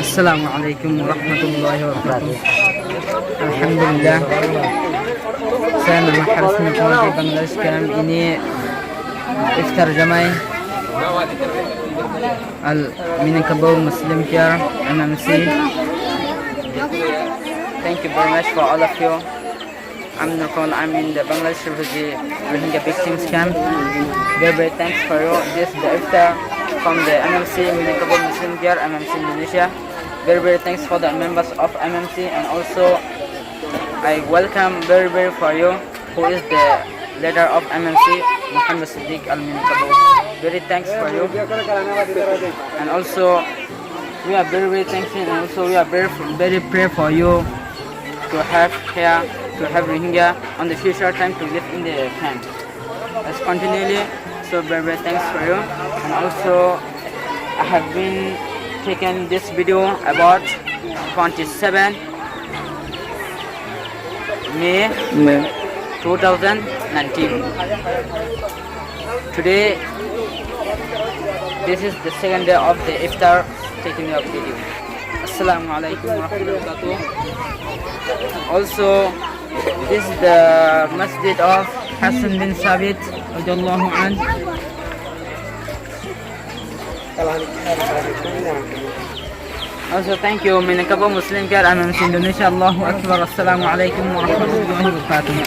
Assalamu alaikum warahmatullahi wabarakatuh. Alhamdulillah. Saya nama Haris Nukmah di Bangladesh. Sekarang ini iftar jamai Al-Minangkabau Muslim Care MMC. Thank you very much for all of you. I'm Nukon. I'm in the Bangladesh refugee Rohingya victims camp. Very thanks for you. This is the iftar from the MMC Minangkabau Muslim Care MMC Indonesia. Very thanks for the members of MMC, and also I welcome very for you who is the leader of MMC, Muhammad Siddiq Al-Minangkabau. Very thanks for you, and also we are very thankful, and also we are very pray for you to have here, to have Rohingya on the future time to live in the camp. Let's continually. So very thanks for you, and also I have been taken this video about 27 May 2019. Today, this is the second day of the iftar taking of video. Assalamu alaikum warahmatullahi wabarakatuh. Also, this is the masjid of Hassan bin Sabit radhiyallahu anhu. Also, thank you, Minangkabau Muslim Care MMC Indonesia. Allahu Akbar. Assalamu alaikum warahmatullahi wabarakatuh.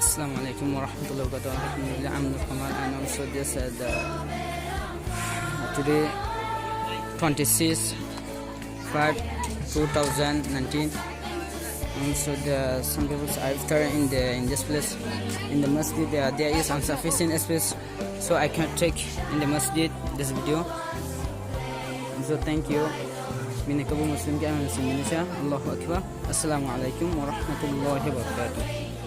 Assalamualaikum warahmatullahi wabarakatuh. Alhamdulillah, I'm Kamal, and also this today 26 5 2019. Also some people are iftar in this place in the masjid. There is insufficient space, so I can't take in the masjid this video. So thank you, Minangkabau Muslim Care MMC Indonesia. Allahu Akbar. Assalamualaikum warahmatullahi wabarakatuh.